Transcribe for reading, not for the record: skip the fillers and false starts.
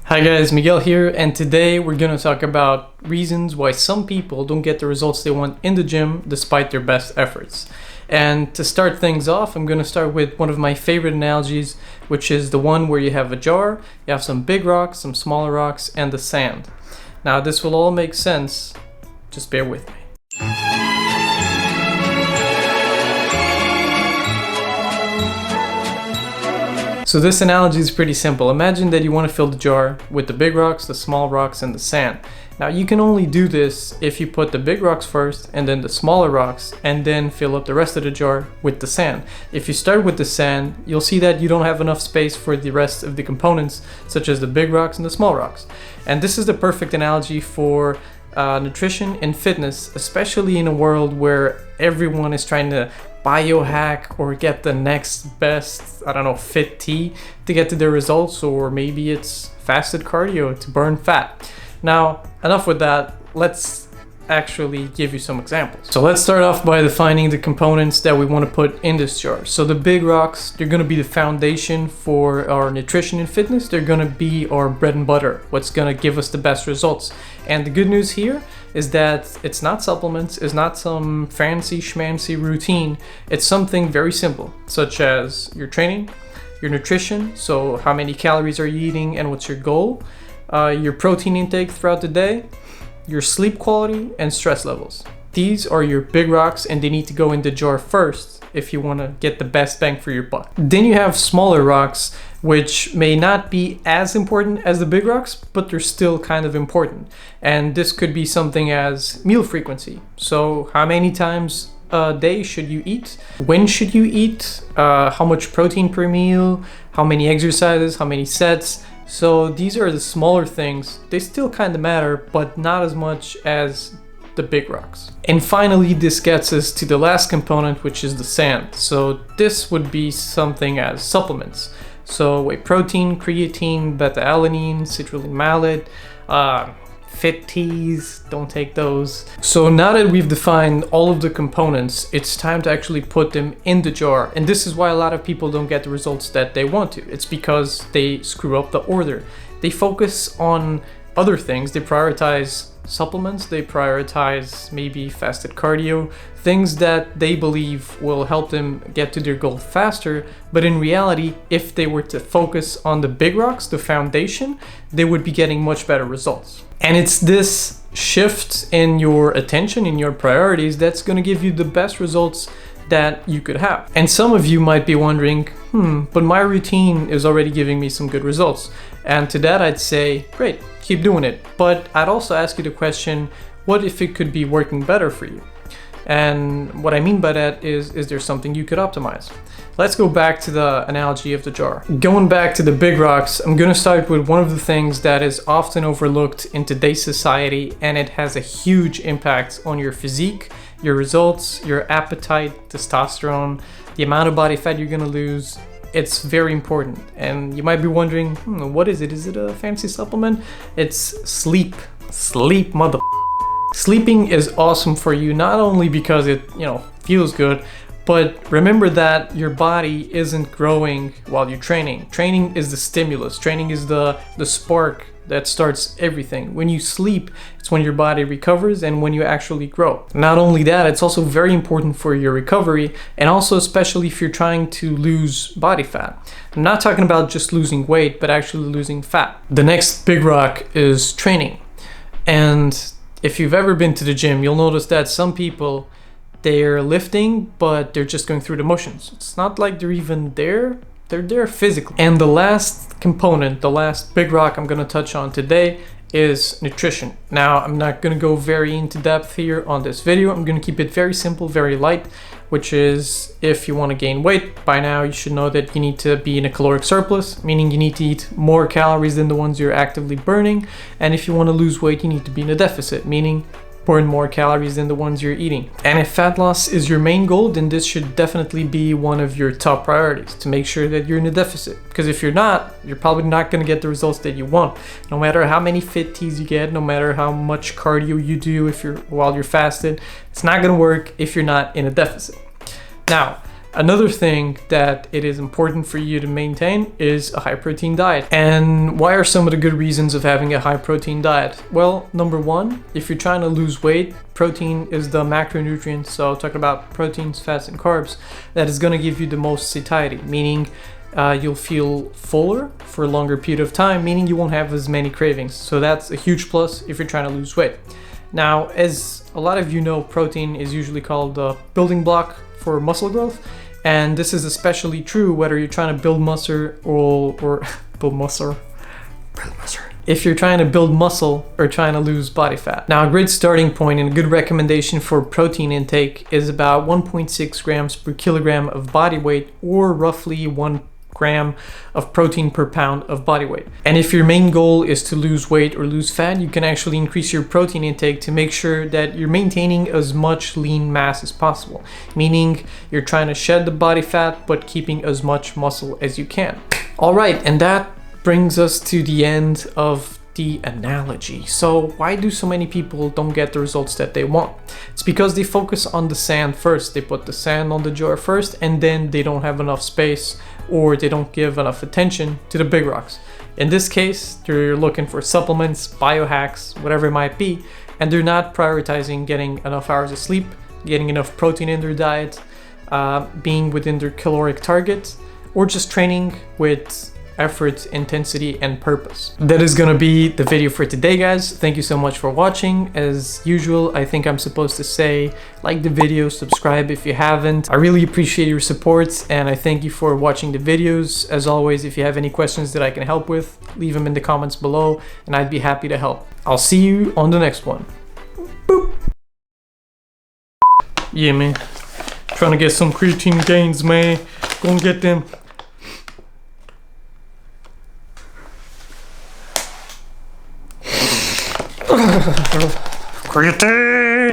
Hi guys, Miguel here, and today we're going to talk about reasons why some people don't get the results they want in the gym despite their best efforts. And to start things off, I'm going to start with one of my favorite analogies, which is the one where you have a jar, you have some big rocks, some smaller rocks, and the sand. Now this will all make sense, just bear with me. So this analogy is pretty simple. Imagine that you want to fill the jar with the big rocks, the small rocks, and the sand. Now you can only do this if you put the big rocks first and then the smaller rocks and then fill up the rest of the jar with the sand. If you start with the sand, you'll see that you don't have enough space for the rest of the components such as the big rocks and the small rocks. And this is the perfect analogy for nutrition and fitness, especially in a world where everyone is trying to biohack or get the next best, fit tea to get to their results, or maybe it's fasted cardio to burn fat. Now, enough with that, let's actually give you some examples. So let's start off by defining the components that we want to put in this jar. So the big rocks, they're going to be the foundation for our nutrition and fitness. They're going to be our bread and butter, what's going to give us the best results. And the good news here is that it's not supplements, it's not some fancy schmancy routine. It's something very simple, such as your training, your nutrition, so how many calories are you eating and what's your goal, your protein intake throughout the day, your sleep quality, and stress levels. These are your big rocks, and they need to go in the jar first if you want to get the best bang for your buck. Then you have smaller rocks, which may not be as important as the big rocks, but they're still kind of important. And this could be something as meal frequency. So how many times a day should you eat? When should you eat? How much protein per meal? How many exercises? How many sets? So these are the smaller things. They still kind of matter, but not as much as the big rocks. And finally, this gets us to the last component, which is the sand. So this would be something as supplements. So whey protein, creatine, beta-alanine, citrulline malate, fit teas, don't take those. So now that we've defined all of the components, it's time to actually put them in the jar. And this is why a lot of people don't get the results that they want to. It's because they screw up the order. They focus on other things. They prioritize supplements, they prioritize maybe fasted cardio, things that they believe will help them get to their goal faster. But in reality, if they were to focus on the big rocks, the foundation, they would be getting much better results. And it's this shift in your attention, in your priorities, that's going to give you the best results that you could have. And some of you might be wondering, but my routine is already giving me some good results. And to that I'd say, great, keep doing it. But I'd also ask you the question, what if it could be working better for you? And what I mean by that is there something you could optimize? Let's go back to the analogy of the jar. Going back to the big rocks, I'm going to start with one of the things that is often overlooked in today's society, and it has a huge impact on your physique, your results, your appetite, testosterone, the amount of body fat you're going to lose. It's very important. And you might be wondering, what is it? Is it a fancy supplement? It's sleep. Sleep, mother. Sleeping is awesome for you, not only because it, feels good, but remember that your body isn't growing while you're training. Training is the stimulus. Training is the spark that starts everything. When you sleep, it's when your body recovers and when you actually grow. Not only that, it's also very important for your recovery, and also especially if you're trying to lose body fat. I'm not talking about just losing weight, but actually losing fat. The next big rock is training. And if you've ever been to the gym, you'll notice that some people, they're lifting, but they're just going through the motions. It's not like they're even there. They're there physically. And the last component, the last big rock I'm going to touch on today is nutrition. Now, I'm not going to go very into depth here on this video. I'm going to keep it very simple, very light, which is if you want to gain weight, by now you should know that you need to be in a caloric surplus, meaning you need to eat more calories than the ones you're actively burning. And if you want to lose weight, you need to be in a deficit, meaning burn more calories than the ones you're eating. And if fat loss is your main goal, then this should definitely be one of your top priorities, to make sure that you're in a deficit. Because if you're not, you're probably not going to get the results that you want. No matter how many fit teas you get, no matter how much cardio you do while you're fasted, it's not going to work if you're not in a deficit. Now, Another thing that it is important for you to maintain is a high protein diet. And why are some of the good reasons of having a high protein diet? Well, number one, if you're trying to lose weight, protein is the macronutrient, so talking about proteins, fats, and carbs, that is going to give you the most satiety, meaning you'll feel fuller for a longer period of time, meaning you won't have as many cravings. So that's a huge plus if you're trying to lose weight. Now, as a lot of you know, protein is usually called the building block for muscle growth. And this is especially true whether you're trying to build muscle or build muscle. If you're trying to build muscle or trying to lose body fat. Now, a great starting point and a good recommendation for protein intake is about 1.6 grams per kilogram of body weight, or roughly 1 gram of protein per pound of body weight. And if your main goal is to lose weight or lose fat, you can actually increase your protein intake to make sure that you're maintaining as much lean mass as possible, meaning you're trying to shed the body fat but keeping as much muscle as you can. All right, and that brings us to the end of the analogy. So why do so many people don't get the results that they want? It's because they focus on the sand first. They put the sand on the jar first, and then they don't have enough space, or they don't give enough attention to the big rocks. In this case, they're looking for supplements, biohacks, whatever it might be, and they're not prioritizing getting enough hours of sleep, getting enough protein in their diet, being within their caloric target, or just training with effort, intensity, and purpose. That is gonna be the video for today, guys. Thank you so much for watching. As usual, I think I'm supposed to say, like the video, subscribe if you haven't. I really appreciate your support, and I thank you for watching the videos. As always, if you have any questions that I can help with, leave them in the comments below, and I'd be happy to help. I'll see you on the next one. Boop. Yeah, man. Trying to get some creatine gains, man. Gonna get them. Creatine!